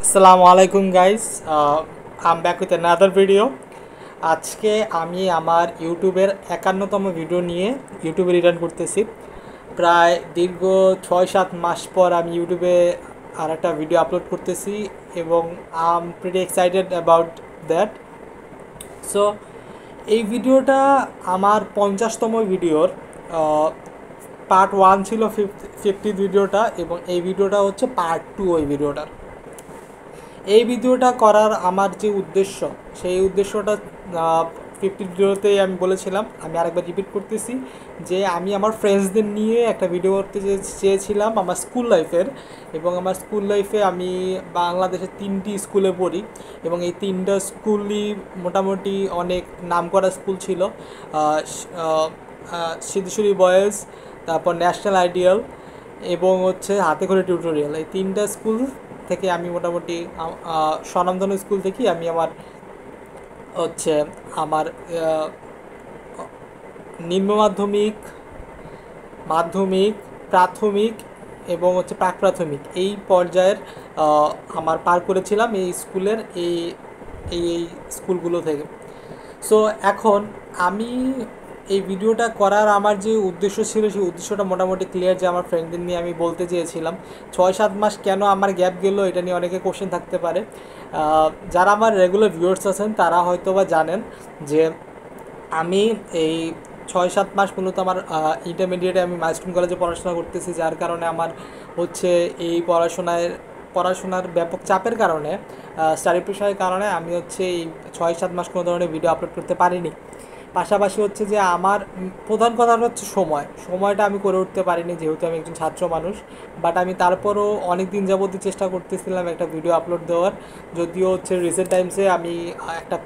আসসালামু আলাইকুম guys, um back with another video. আজকে আমি আমার ইউটিউবের 51তম ভিডিও নিয়ে ইউটিউবে রিটার্ন করতেছি। প্রায় দীর্ঘ 6-7 মাস পর আমি ইউটিউবে আর একটা ভিডিও আপলোড করতেছি এবং um pretty excited about that. So এই ভিডিওটা আমার 50তম ভিডিওর পার্ট 1 ছিল, 50 ভিডিওটা, এবং এই ভিডিওটা হচ্ছে পার্ট 2 ওই ভিডিওটার। এই ভিডিওটা করার আমার যে উদ্দেশ্য, সেই উদ্দেশ্যটা 50 ভিডিওতেই আমি বলেছিলাম, আমি আরেকবার রিপিট করতেছি যে আমি আমার ফ্রেন্ডসদের নিয়ে একটা ভিডিও করতে চেয়েছিলাম আমার স্কুল লাইফের। এবং আমার স্কুল লাইফে আমি বাংলাদেশের 3টি স্কুলে পড়ি এবং এই 3টা স্কুলই মোটামুটি অনেক নামকরা স্কুল ছিল। সিদ্ধেশ্বরী বয়েজ, তারপর ন্যাশনাল আইডিয়াল এবং হচ্ছে হাতে খড়ি টিউটোরিয়াল। এই 3টা স্কুল থেকে আমি মোটামুটি স্বনামধন্য স্কুল থেকেই আমি আমার হচ্ছে আমার নিম্ন মাধ্যমিক, মাধ্যমিক, প্রাথমিক এবং হচ্ছে প্রাক প্রাথমিক এই পর্যায়ের আমার পার করেছিলাম এই স্কুলের এই এই এই স্কুলগুলো থেকে। সো এখন আমি এই ভিডিওটা করার আমার যে উদ্দেশ্য ছিল, সেই উদ্দেশ্যটা মোটামুটি ক্লিয়ার, যে আমার ফ্রেন্ডদের নিয়ে আমি বলতে চেয়েছিলাম 6-7 মাস কেন আমার গ্যাপ গেল, এটা নিয়ে অনেকে কোশ্চেন থাকতে পারে। যারা আমার রেগুলার ভিউয়ার্স আছেন তারা হয়তো বা জানেন যে আমি এই 6-7 মাস মূলত আমার ইন্টারমিডিয়েটে আমি মাইলস্টোন কলেজে পড়াশোনা করতেছি, যার কারণে আমার হচ্ছে এই পড়াশোনার ব্যাপক চাপের কারণে, স্টাডি প্রেশারের কারণে আমি হচ্ছে এই 6-7 মাস কোনো ধরনের ভিডিও আপলোড করতে পারিনি। পাশাপাশি হচ্ছে যে আমার প্রধান কথা হচ্ছে সময়টা আমি করে উঠতে পারিনি, যেহেতু আমি একজন ছাত্র মানুষ। বাট আমি তারপরও অনেক দিন যাবতই চেষ্টা করতেছিলাম একটা ভিডিও আপলোড দেওয়ার। যদিও হচ্ছে রিসেন্ট টাইমসে আমি একটা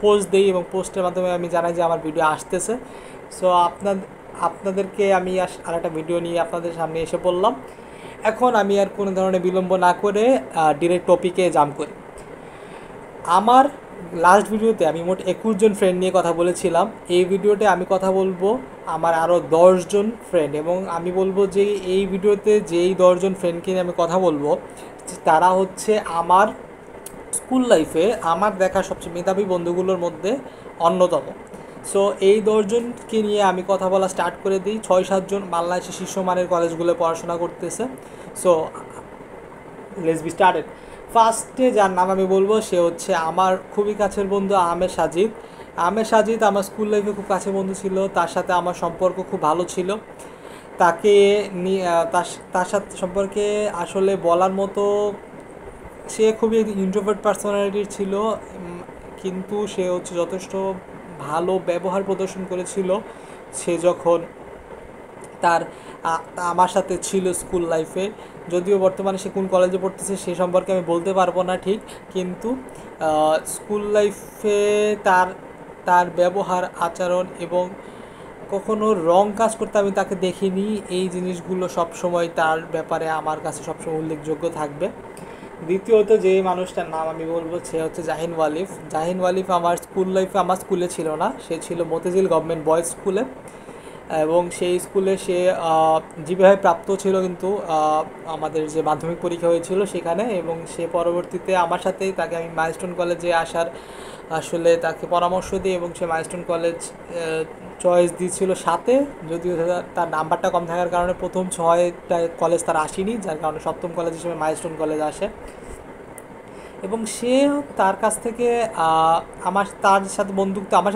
পোস্ট দিই এবং পোস্টের মাধ্যমে আমি জানাই যে আমার ভিডিও আসতেছে। সো আপনাদেরকে আমি আর একটা ভিডিও নিয়ে আপনাদের সামনে এসে পড়লাম। এখন আমি আর কোনো ধরনের বিলম্ব না করে ডিরেক্ট টপিকে জাম্প করি। আমার লাস্ট ভিডিওতে আমি মোট 21 জন ফ্রেন্ড নিয়ে কথা বলেছিলাম। এই ভিডিওতে আমি কথা বলবো আমার আরও 10 জন ফ্রেন্ড, এবং আমি বলবো যে এই ভিডিওতে যেই 10 জন ফ্রেন্ডকে নিয়ে আমি কথা বলবো তারা হচ্ছে আমার স্কুল লাইফে আমার দেখা সবচেয়ে মেধাবী বন্ধুগুলোর মধ্যে অন্যতম। সো এই 10 জনকে নিয়ে আমি কথা বলা স্টার্ট করে দিই। 6-7 জন বাংলাদেশের শীর্ষমানের কলেজগুলো পড়াশোনা করতেছে। So let's be started. ফার্স্টে যার নাম আমি বলবো সে হচ্ছে আমার খুবই কাছের বন্ধু আহমেদ সাজিদ। আহমেদ সাজিদ আমার স্কুল লাইফে খুব কাছের বন্ধু ছিল, তার সাথে আমার সম্পর্ক খুব ভালো ছিল। তাকে তার সাথে সম্পর্কে আসলে বলার মতো, সে খুবই ইন্ট্রোভার্ট পার্সোনালিটির ছিল, কিন্তু সে হচ্ছে যথেষ্ট ভালো ব্যবহার প্রদর্শন করেছিল সে যখন তার আমার সাথে ছিল স্কুল লাইফে। যদিও বর্তমানে সে কোন কলেজে পড়তেছে সে সম্পর্কে আমি বলতে পারবো না ঠিক, কিন্তু স্কুল লাইফে তার তার ব্যবহার, আচরণ এবং কখনো রং কাজ করতে আমি তাকে দেখিনি। এই জিনিসগুলো সবসময় তার ব্যাপারে আমার কাছে সবসময় উল্লেখযোগ্য থাকবে। দ্বিতীয়ত যে মানুষটার নাম আমি বলবো সে হচ্ছে জাহিন ওয়ালিফ। জাহিন ওয়ালিফ আমার স্কুল লাইফে আমার স্কুলে ছিল না, সে ছিল মতিঝিল গভর্নমেন্ট বয়েজ স্কুলে, এবং সেই স্কুলে সে জিপিএ প্রাপ্ত ছিল, কিন্তু আমাদের যে মাধ্যমিক পরীক্ষা হয়েছিল সেখানে, এবং সে পরবর্তীতে আমার সাথেই তাকে আমি মাইলস্টোন কলেজে আসার আসলে তাকে পরামর্শ দিই, এবং সে মাইলস্টোন কলেজ চয়েস দিয়েছিল সাথে। যদিও তার নাম্বারটা কম থাকার কারণে প্রথম 6টা কলেজ তার আসেনি, যার কারণে 7ম কলেজ হিসেবে মাইলস্টোন কলেজ আসে। এবং সে তার কাছ থেকে আমার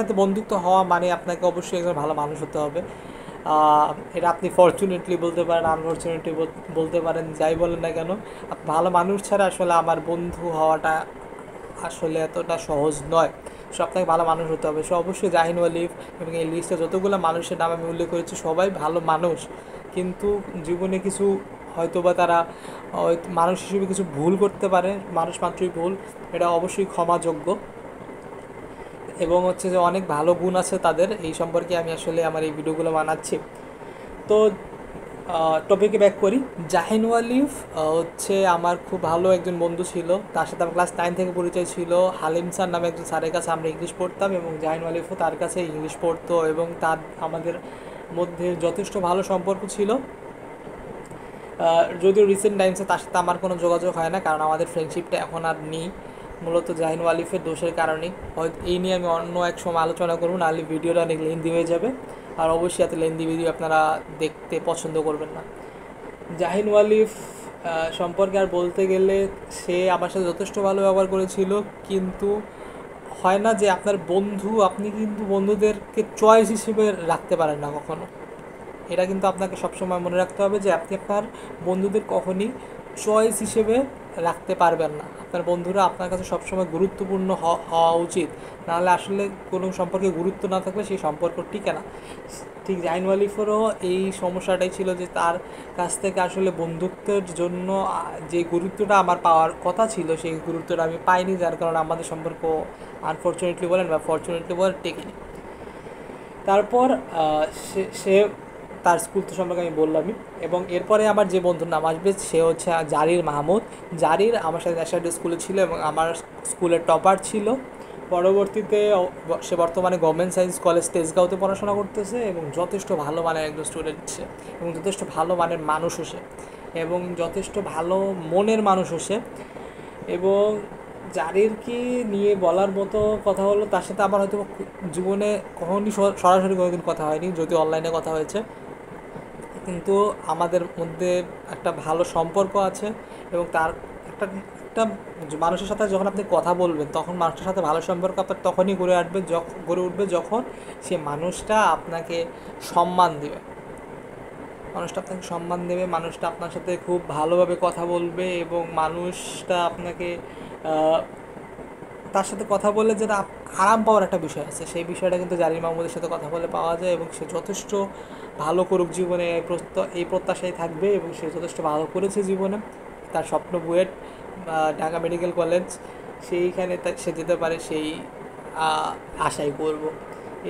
সাথে বন্ধুত্ব হওয়া মানে আপনাকে অবশ্যই একজন ভালো মানুষ হতে হবে। এটা আপনি ফরচুনেটলি বলতে পারেন, আনফরচুনেটলি বলতে পারেন, যাই বলেন না কেন, ভালো মানুষ ছাড়া আসলে আমার বন্ধু হওয়াটা আসলে এতটা সহজ নয়। সো আপনাকে ভালো মানুষ হতে হবে। সো অবশ্যই জাহিন ওয়ালিফ এবং এই লিস্টে যতগুলো মানুষের নাম আমি উল্লেখ করেছি সবাই ভালো মানুষ, কিন্তু জীবনে কিছু হয়তোবা তারা মানুষ হিসেবে কিছু ভুল করতে পারে, মানুষ মাত্রই ভুল, এটা অবশ্যই ক্ষমাযোগ্য। এবং হচ্ছে যে অনেক ভালো গুণ আছে তাদের, এই সম্পর্কে আমি আসলে আমার এই ভিডিওগুলো বানাচ্ছি। তো টপিকে ব্যাক করি। জাহিন ওয়ালিফ হচ্ছে আমার খুব ভালো একজন বন্ধু ছিল, তার সাথে আমার ক্লাস 9 থেকে পরিচয় ছিল। হালিম স্যার নামে একজন স্যারের কাছে আমরা ইংলিশ পড়তাম, এবং জাহিন ওয়ালিফও তার কাছে ইংলিশ পড়তো, এবং আমাদের মধ্যে যথেষ্ট ভালো সম্পর্ক ছিল। যদিও রিসেন্ট টাইমসে তার সাথে আমার কোনো যোগাযোগ হয় না, কারণ আমাদের ফ্রেন্ডশিপটা এখন আর নেই, মূলত জাহিন ওয়ালিফের দোষের কারণেই। হয়তো এই নিয়ে আমি অন্য এক সময় আলোচনা করব, নাহলে ভিডিওটা অনেক লেন্দি হয়ে যাবে, আর অবশ্যই এত লেন্দি ভিডিও আপনারা দেখতে পছন্দ করবেন না। জাহিন ওয়ালিফ সম্পর্কে আর বলতে গেলে, সে আমার সাথে যথেষ্ট ভালো ব্যবহার করেছিল, কিন্তু হয় না যে আপনার বন্ধু, আপনি কিন্তু বন্ধুদেরকে চয়েস হিসেবে রাখতে পারেন না কখনো। এটা কিন্তু আপনাকে সবসময় মনে রাখতে হবে যে আপনি আপনার বন্ধুদের কখনই চয়েস হিসেবে রাখতে পারবেন না। আপনার বন্ধুরা আপনার কাছে সবসময় গুরুত্বপূর্ণ হওয়া উচিত, নাহলে আসলে কোনো সম্পর্কে গুরুত্ব না থাকলে সেই সম্পর্ক টিকে না। ঠিক জাহিন ওয়ালিফেরও এই সমস্যাটাই ছিল যে তার কাছ থেকে আসলে বন্ধুত্বের জন্য যে গুরুত্বটা আমার পাওয়ার কথা ছিল সেই গুরুত্বটা আমি পাইনি, যার কারণে আমাদের সম্পর্ক আনফর্চুনেটলি বলেন বা ফর্চুনেটলি বলেন টেকেনি। তারপর সে তার স্কুল তো সম্পর্কে আমি বললামই, এবং এরপরে আমার যে বন্ধুর নাম আসবে সে হচ্ছে জারির মাহমুদ। জারির আমার সাথে ন্যাশনাল স্কুলে ছিল এবং আমার স্কুলের টপার ছিল। পরবর্তীতে সে বর্তমানে গভর্নমেন্ট সায়েন্স কলেজ তেজগাঁওতে পড়াশোনা করতেছে এবং যথেষ্ট ভালো মানের একজন স্টুডেন্ট সে, এবং যথেষ্ট ভালো মানের মানুষও সে, এবং যথেষ্ট ভালো মনের মানুষও সে। এবং জারিরকে নিয়ে বলার মতো কথা হলো, তার সাথে আমার হয়তো জীবনে কখনই সরাসরি কোনোদিন কথা হয়নি, যদিও অনলাইনে কথা হয়েছে, কিন্তু আমাদের মধ্যে একটা ভালো সম্পর্ক আছে। এবং তার একটা একটা মানুষের সাথে যখন আপনি কথা বলবেন, তখন মানুষের সাথে ভালো সম্পর্ক আপনার তখনই গড়ে উঠবে যখন সে মানুষটা আপনাকে সম্মান দেবে। মানুষটা আপনার সাথে খুব ভালোভাবে কথা বলবে, এবং মানুষটা আপনাকে তার সাথে কথা বলে যেটা আরাম পাওয়ার একটা বিষয় আছে, সেই বিষয়টা কিন্তু জারির মাহমুদের সাথে কথা বলে পাওয়া যায়। এবং সে যথেষ্ট ভালো করুক জীবনে, এই প্রত্যাশাই থাকবে, এবং সে যথেষ্ট ভালো করেছে জীবনে। তার স্বপ্ন বুয়েট ঢাকা মেডিকেল কলেজ, সেইখানে সে যেতে পারে সেই আশাই করব।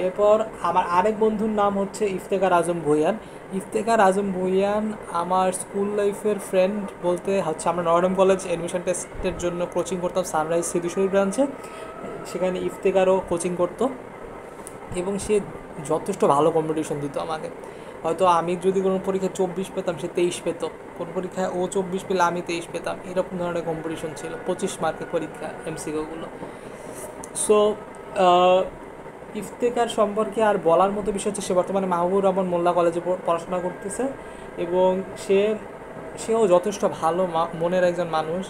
এরপর আমার আরেক বন্ধুর নাম হচ্ছে ইফতেখার আজম ভুঁইয়ান। ইফতেখার আজম ভুঁইয়ান আমার স্কুল লাইফের ফ্রেন্ড বলতে হচ্ছে, আমরা নরডম কলেজ অ্যাডমিশন টেস্টের জন্য কোচিং করতাম সানরাইজ সিদ্ধেশ্বরী ব্রাঞ্চে, সেখানে ইফতেখারও কোচিং করতো, এবং সে যথেষ্ট ভালো কম্পিটিশন দিত আমাকে। হয়তো আমি যদি কোনো পরীক্ষায় 24 পেতাম, সে 23 পেত, কোনো পরীক্ষায় ও 24 পেলে আমি 23 পেতাম, এরকম ধরনের কম্পিটিশন ছিল। 25 মার্কের পরীক্ষা এমসিকিউগুলো। সো ইফতেখার সম্পর্কে আর বলার মতো বিষয় হচ্ছে, সে বর্তমানে মাহবুবুর রহমান মোল্লা কলেজে পড়াশোনা করতেছে, এবং সেও যথেষ্ট ভালো মনের একজন মানুষ,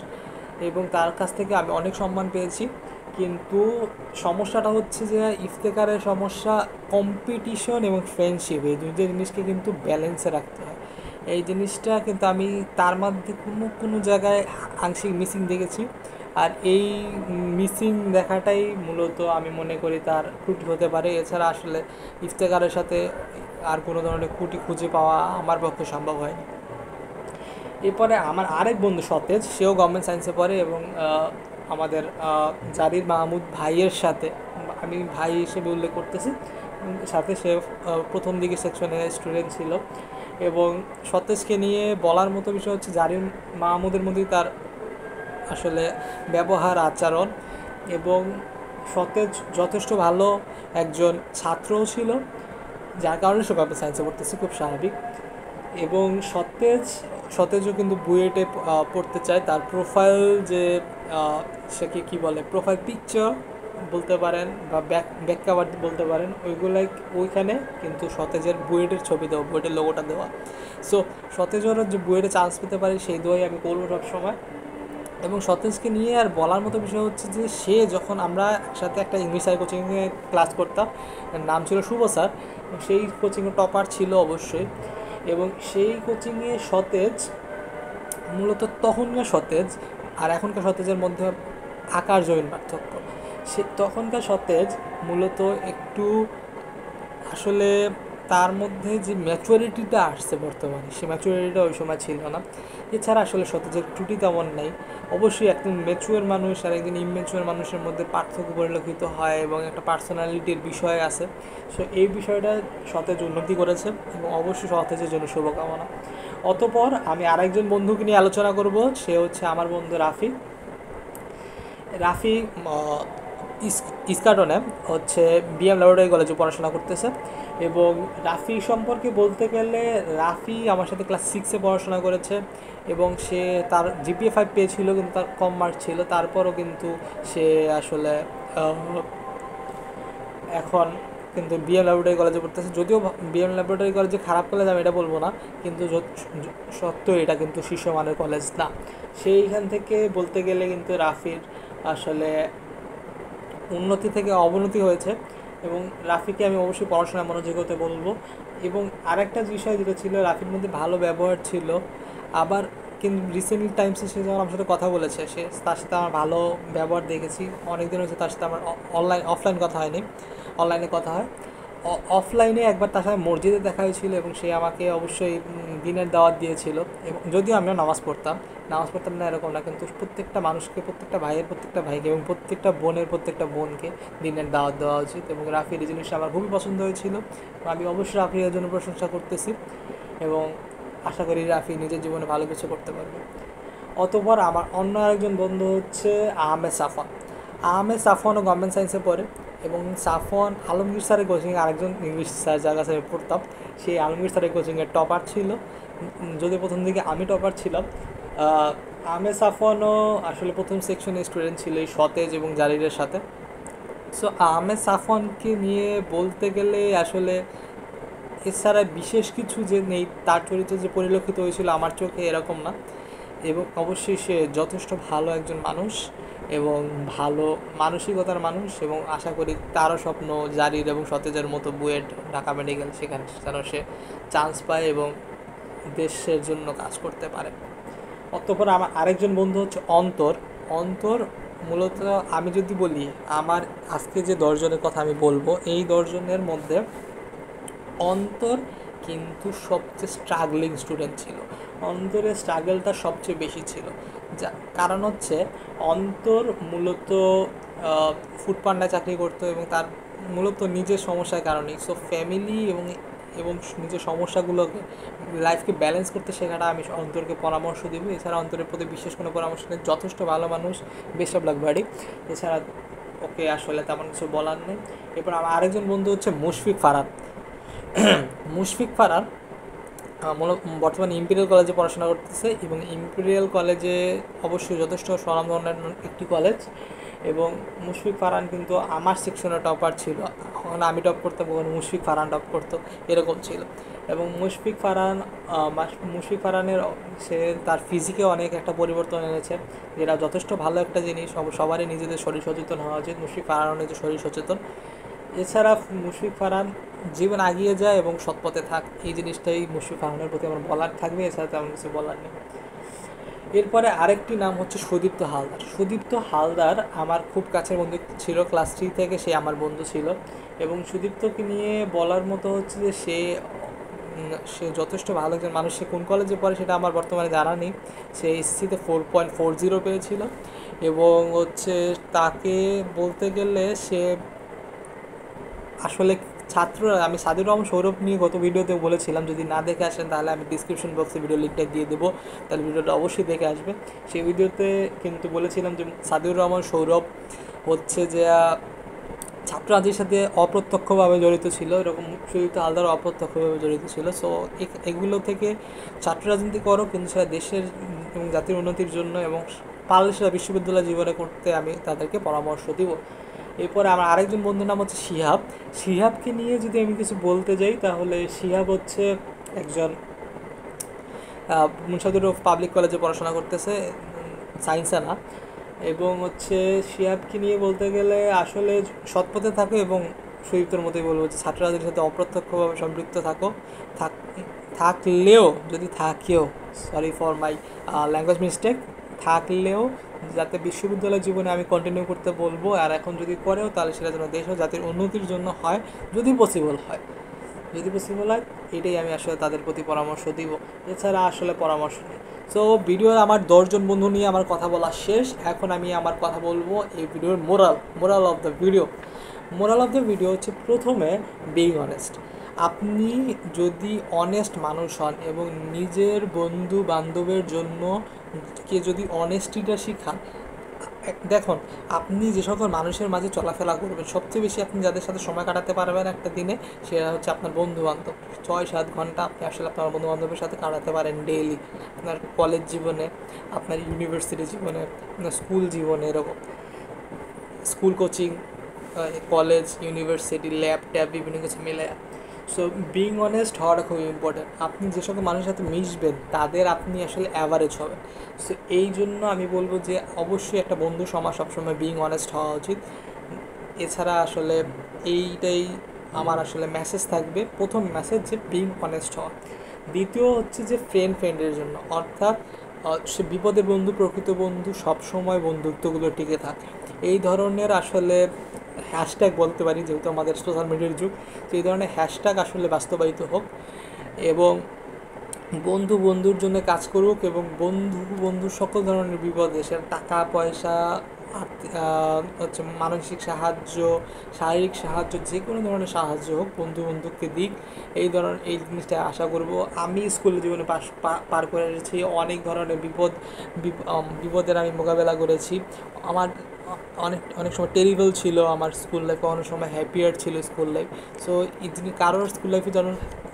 এবং তার কাছ থেকে আমি অনেক সম্মান পেয়েছি। কিন্তু সমস্যাটা হচ্ছে যে ইফতেখারের সমস্যা কম্পিটিশন এবং ফ্রেন্ডশিপ, এই দুইটা জিনিসকে কিন্তু ব্যালেন্সে রাখতে হয়। এই জিনিসটা কিন্তু আমি তার মধ্যে কোনো জায়গায় আংশিক মিসিং দেখেছি, আর এই মিসিং দেখাটাই মূলত আমি মনে করি তার ত্রুটি হতে পারে। এছাড়া আসলে ইফতেখারের সাথে আর কোনো ধরনের ত্রুটি খুঁজে পাওয়া আমার পক্ষে সম্ভব হয়নি। এরপরে আমার আরেক বন্ধু সতেজ, সেও গভর্নমেন্ট সায়েন্সে পড়ে, এবং আমাদের জারির মাহমুদ ভাইয়ের সাথে, আমি ভাই হিসেবে উল্লেখ করতেছি, সাথে সে প্রথম দিকে সেকশনে স্টুডেন্ট ছিল। এবং সতেজকে নিয়ে বলার মতো বিষয় হচ্ছে, জারির মাহমুদের মধ্যেই তার আসলে ব্যবহার, আচরণ, এবং সতেজ যথেষ্ট ভালো একজন ছাত্রও ছিল, যার কারণে সে গভর্নমেন্ট সায়েন্সে পড়তেছে, খুব স্বাভাবিক। এবং সতেজও কিন্তু বুয়েটে পড়তে চায়। তার প্রোফাইল যে সেকে কী বলে, প্রোফাইল পিকচার বলতে পারেন বা ব্যাক কাভার বলতে পারেন, ওইখানে কিন্তু সতেজের বুয়েটের ছবি দেওয়া, বুয়েটের লোগোটা দেওয়া। সো সতেজেরও যে বুয়েটে চান্স পেতে পারে সেই দোয়াই আমি করবো সবসময়। এবং সতেজকে নিয়ে আর বলার মতো বিষয় হচ্ছে যে, সে যখন আমরা একসাথে একটা ইংলিশ স্যার কোচিংয়ে ক্লাস করতাম, নাম ছিল শুভ স্যার, সেই কোচিংয়ে টপার ছিল অবশ্যই। এবং সেই কোচিংয়ে সতেজ, মূলত তখনকার সতেজ আর এখনকার সতেজের মধ্যে আকার জমিন পার্থক্য। তখনকার সতেজ মূলত একটু আসলে তার মধ্যে যে ম্যাচুরিটিটা আসছে বর্তমানে, সে ম্যাচুরিটিটা ওই সময় ছিল না। এছাড়া আসলে সতেজের ত্রুটি তেমন নেই। অবশ্যই একজন ম্যাচুয়ার মানুষ আর একজন ইমম্যাচুয়ার মানুষের মধ্যে পার্থক্য পরিলক্ষিত হয়, এবং একটা পার্সোনালিটির বিষয় আছে। সো এই বিষয়টা সতেজ উন্নতি করেছে, এবং অবশ্যই সতেজের জন্য শুভকামনা। অতপর আমি আরেকজন বন্ধুকে নিয়ে আলোচনা করব, সে হচ্ছে আমার বন্ধু রাফি। ইস্কাটনে হচ্ছে বিএম ল্যাবরেটরি কলেজে পড়াশোনা করতেছে, এবং রাফি সম্পর্কে বলতে গেলে রাফি আমার সাথে ক্লাস 6-এ পড়াশোনা করেছে এবং সে তার জিপিএ 5 পেয়েছিল, কিন্তু তার কম মার্ক ছিল, তারপরও কিন্তু সে আসলে এখন কিন্তু বিএম ল্যাবরেটরি কলেজে পড়তেছে। যদিও বিএম ল্যাবরেটরি কলেজে খারাপ কলেজ আমি এটা বলবো না, কিন্তু সত্ত্বেও এটা কিন্তু শীর্ষমানের কলেজ না। সেইখান থেকে বলতে গেলে কিন্তু রাফির আসলে উন্নতি থেকে অবনতি হয়েছে এবং রাফিকে আমি অবশ্যই পড়াশোনায় মনোযোগী হতে বলবো। এবং আরেকটা বিষয় যেটা ছিল, রাফির মধ্যে ভালো ব্যবহার ছিল। আবার কিন্তু রিসেন্টলি টাইমসে সে যখন আমার সাথে কথা বলেছে, তার সাথে আমার ভালো ব্যবহার দেখেছি। অনেক দিন হয়েছে তার সাথে আমার অফলাইন কথা হয়নি, অনলাইনে কথা হয়। অফলাইনে একবার তার সাথে মসজিদে দেখা হয়েছিল এবং সে আমাকে অবশ্যই দিনের দাওয়াত দিয়েছিল। এবং যদিও আমিও নামাজ পড়তাম না এরকম না, কিন্তু প্রত্যেকটা মানুষকে, প্রত্যেকটা ভাইয়ের প্রত্যেকটা ভাইকে এবং প্রত্যেকটা বোনের প্রত্যেকটা বোনকে দিনের দাওয়াত দেওয়া উচিত। এবং রাফির এই জিনিসটা আমার খুবই পছন্দ হয়েছিল। আমি অবশ্যই রাফির জন্য প্রশংসা করতেছি এবং আশা করি রাফি নিজের জীবনে ভালো কিছু করতে পারবে। অতঃপর আমার অন্য আরেকজন বন্ধু হচ্ছে আহমেদ সাফওয়ান। আহমেদ সাফওয়ানও গভর্নমেন্ট সায়েন্সে পড়ে এবং সাফওয়ান আলমগীর স্যারের কোচিংয়ে, আরেকজন ইংলিশ স্যার যার কাছে আমি পড়তাম, সেই আলমগীর স্যারের কোচিংয়ের টপার ছিল। যদি প্রথম দিকে আমি টপার ছিলাম। আহমেদ সাফওয়ানও আসলে প্রথম সেকশনের স্টুডেন্ট ছিল এই সতেজ এবং জারিরের সাথে। সো আহমেদ সাফওয়ানকে নিয়ে বলতে গেলে আসলে এছাড়া বিশেষ কিছু যে নেই, তার চরিত্র যে পরিলক্ষিত হয়েছিল আমার চোখে এরকম না। এবং অবশ্যই সে যথেষ্ট ভালো একজন মানুষ এবং ভালো মানসিকতার মানুষ, এবং আশা করি তারও স্বপ্ন জারির এবং সতেজের মতো বুয়েট ঢাকা মেডিকেল, সেখানে যেন সে চান্স পায় এবং দেশের জন্য কাজ করতে পারে। অতঃপর আমার আরেকজন বন্ধু হচ্ছে অন্তর। অন্তর মূলত আমি যদি বলি, আমার আজকে যে 10 জনের কথা আমি বলবো, এই 10 জনের মধ্যে অন্তর কিন্তু সবচেয়ে স্ট্রাগলিং স্টুডেন্ট ছিল। অন্তরের স্ট্রাগলটা সবচেয়ে বেশি ছিল। যা কারণ হচ্ছে অন্তর মূলত ফুড পান্ডায় চাকরি করতো এবং তার মূলত নিজের সমস্যার কারণেই। সো ফ্যামিলি এবং এবং নিজের সমস্যাগুলোকে, লাইফকে ব্যালেন্স করতে শেখাটা আমি অন্তরকে পরামর্শ দিব। এছাড়া অন্তরের প্রতি বিশেষ কোনো পরামর্শ নেই, যথেষ্ট ভালো মানুষ, বেস্ট অফ লাক বাড়ি। এছাড়া ওকে আসলে তেমন কিছু বলার নেই। এরপর আমার আরেকজন বন্ধু হচ্ছে মুশফিক ফারহান। মুশফিক ফারহান বর্তমানে ইম্পেরিয়াল কলেজে পড়াশোনা করতেছে এবং ইম্পেরিয়াল কলেজে অবশ্যই যথেষ্ট স্বনামধন্য একটি কলেজ। এবং মুশফিক ফারহান কিন্তু আমার সেকশনে টপার ছিল। কখনো আমি টপ করতাম, কখনো মুশফিক ফারহান টপ করতো, এরকম ছিল। এবং মুশফিক ফারহানের সে তার ফিজিকে অনেক একটা পরিবর্তন এনেছে, যেটা যথেষ্ট ভালো একটা জিনিস। সবারই নিজেদের শরীর সচেতন হওয়া উচিত। মুশফিক ফারহানও নিজের শরীর সচেতন। এছাড়া মুশফিক ফারহান জীবন আগিয়ে যায় এবং সৎপথে থাক, এই জিনিসটাই মুশফিক ফারহানের প্রতি আমার বলার থাকবে। এছাড়া তেমন কিছু বলার নেই। এরপরে আরেকটি নাম হচ্ছে সুদীপ্ত হালদার। সুদীপ্ত হালদার আমার খুব কাছের বন্ধু ছিল, ক্লাস 3 থেকে সে আমার বন্ধু ছিল। এবং সুদীপ্তকে নিয়ে বলার মতো হচ্ছে যে সে যথেষ্ট ভালো একজন মানুষ। সে কোন কলেজে পড়ে সেটা আমার বর্তমানে জানা নেই। সে এসএসসিতে 4.40 পেয়েছিল এবং হচ্ছে তাকে বলতে গেলে সে আসলে ছাত্ররা, আমি সাদিউর রহমান সৌরভ নিয়ে গত ভিডিওতে বলেছিলাম, যদি না দেখে আসেন তাহলে আমি ডিসক্রিপশন বক্সে ভিডিও লিঙ্কটা দিয়ে দেবো, তাহলে ভিডিওটা অবশ্যই দেখে আসবে। সেই ভিডিওতে কিন্তু বলেছিলাম যে সাদিউর রহমান সৌরভ হচ্ছে যে ছাত্ররাজনীতির সাথে অপ্রত্যক্ষভাবে জড়িত ছিল, এরকম সুদীপ্ত হালদার অপ্রত্যক্ষভাবে জড়িত ছিল। সো এগুলো থেকে ছাত্র রাজনীতি করো, কিন্তু সেটা দেশের এবং জাতির উন্নতির জন্য, এবং পারলে সেটা বিশ্ববিদ্যালয় জীবনে করতে আমি তাদেরকে পরামর্শ দিব। এরপরে আমার আরেকজন বন্ধুর নাম হচ্ছে শিহাব। শিহাবকে নিয়ে যদি আমি কিছু বলতে যাই, তাহলে শিহাব হচ্ছে একজন মুনশাদুর পাবলিক কলেজে পড়াশোনা করতেছে, সায়েন্সে না। এবং হচ্ছে শিহাবকে নিয়ে বলতে গেলে আসলে সৎপথে থাকো এবং সুদীপ্তর মতোই বলবো যে ছাত্র রাজনীতির সাথে অপ্রত্যক্ষভাবে সম্পৃক্ত থাকলেও, যদি থাকেও, sorry for my language mistake, থাকলেও যাতে বিশ্ববিদ্যালয় জীবনে আমি কন্টিনিউ করতে বলবো। আর এখন যদি করেও তাহলে সেটা যেন দেশ ও জাতির উন্নতির জন্য হয়, যদি পসিবল হয়। এটাই আমি আসলে তাদের প্রতি পরামর্শ দিব। এছাড়া আসলে পরামর্শ নেই। সো ভিডিওর আমার 10 জন বন্ধু নিয়ে আমার কথা বলা শেষ। এখন আমি আমার কথা বলবো এই ভিডিওর মোরাল অফ দ্য ভিডিও হচ্ছে, প্রথমে বিইং অনেস্ট। আপনি যদি অনেস্ট মানুষ হন এবং নিজের বন্ধু বান্ধবের জন্য যদি অনেস্টিটা শিখান, দেখুন, আপনি যে সকল মানুষের মাঝে চলাফেরা করবেন সবচেয়ে বেশি আপনি যাদের সাথে সময় কাটাতে পারবেন একটা দিনে, সেটা হচ্ছে আপনার বন্ধু বান্ধব। 6-7 ঘন্টা আপনি আসলে আপনার বন্ধু বান্ধবের সাথে কাটাতে পারেন ডেইলি, আপনার কলেজ জীবনে, আপনার ইউনিভার্সিটি জীবনে, আপনার স্কুল জীবনে, এরকম school coaching, college, university, lab tab বিভিন্ন কিছু মিলে। সো বিং অনেস্ট হওয়াটা খুবই ইম্পর্টেন্ট। আপনি যে সকল মানুষের সাথে মিশবেন তাদের আপনি আসলে অ্যাভারেজ হবেন। সো এই জন্য আমি বলবো যে অবশ্যই একটা বন্ধু সমাজ সবসময় বিং অনেস্ট হওয়া উচিত। এছাড়া আসলে এইটাই আমার আসলে মেসেজ থাকবে, প্রথম মেসেজ যে বিং অনেস্ট হওয়া। দ্বিতীয় হচ্ছে যে ফ্রেন্ডের জন্য, অর্থাৎ সে বিপদের বন্ধু, প্রকৃত বন্ধু, সবসময় বন্ধুত্বগুলো টিকে থাকে। এই ধরনের আসলে হ্যাশট্যাগ বলতে পারি, যেহেতু আমাদের সোশ্যাল মিডিয়ার যুগ, তো এই ধরনের হ্যাশট্যাগ আসলে বাস্তবায়িত হোক, এবং বন্ধু বন্ধুর জন্য কাজ করুক, এবং বন্ধু সকল ধরনের বিপদে, সে টাকা পয়সা, হচ্ছে মানসিক সাহায্য, শারীরিক সাহায্য, যে কোনো ধরনের সাহায্য হোক বন্ধুকে দিক। এই জিনিসটা আশা করব। আমি স্কুল জীবনে পার করে এসেছি, অনেক ধরনের বিপদের আমি মোকাবেলা করেছি। আমার অনেক অনেক সময় টেরিবল ছিল আমার স্কুল লাইফ, অনেক সময় হ্যাপিয়ার ছিল স্কুল লাইফ। সো এই জিনিস কারোর স্কুল লাইফে যেন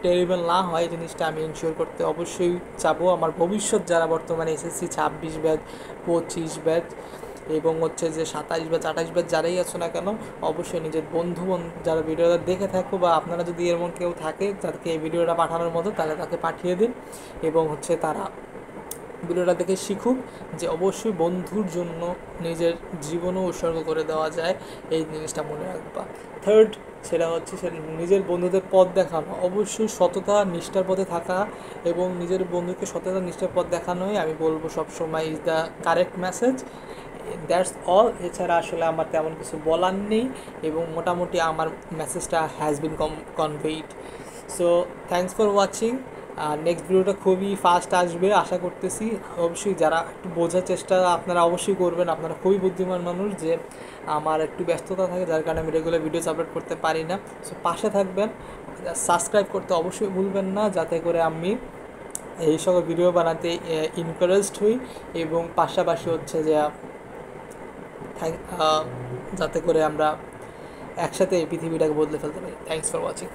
টেরিবল না হয়, এই জিনিসটা আমি ইনশিওর করতে অবশ্যই চাবো। আমার ভবিষ্যৎ যারা বর্তমানে এসএসসি 26 ব্যাচ, 25 ব্যাচ, এবং হচ্ছে যে 27 ব্যাচ, 28 ব্যাচ যারাই আছো না কেন, অবশ্যই নিজের বন্ধু যারা ভিডিওটা দেখে থাকো, বা আপনারা যদি এরকম কেউ থাকে যাদেরকে এই ভিডিওটা পাঠানোর মতো, তাহলে তাকে পাঠিয়ে দিন, এবং হচ্ছে তারা ভিডিওটা দেখে শিখুক যে অবশ্যই বন্ধুর জন্য নিজের জীবনও উৎসর্গ করে দেওয়া যায়। এই জিনিসটা মনে রাখবা। থার্ড, সেটা হচ্ছে নিজের বন্ধুদের পথ দেখানো, অবশ্যই সততা নিষ্ঠার পথে থাকা, এবং নিজের বন্ধুকে সততা নিষ্ঠার পথ দেখানোই আমি বলবো সবসময় is the correct message. That's all. এছাড়া আসলে আমার তেমন কিছু বলার নেই, এবং মোটামুটি আমার মেসেজটা has been conveyed. So thanks for watching. আর নেক্সট ভিডিওটা খুবই ফাস্ট আসবে আশা করতেছি। অবশ্যই যারা একটু বোঝার চেষ্টা আপনারা অবশ্যই করবেন, আপনারা খুবই বুদ্ধিমান মানুষ, যে আমার একটু ব্যস্ততা থাকে যার কারণে আমি রেগুলার ভিডিওস আপলোড করতে পারি না। সো পাশে থাকবেন, সাবস্ক্রাইব করতে অবশ্যই ভুলবেন না, যাতে করে আমি এই সকল ভিডিও বানাতে এনকারেজড হই, এবং পাশাপাশি হচ্ছে যে যাতে করে আমরা একসাথে এই পৃথিবীটাকে বদলে ফেলতে পারি। Thanks for watching.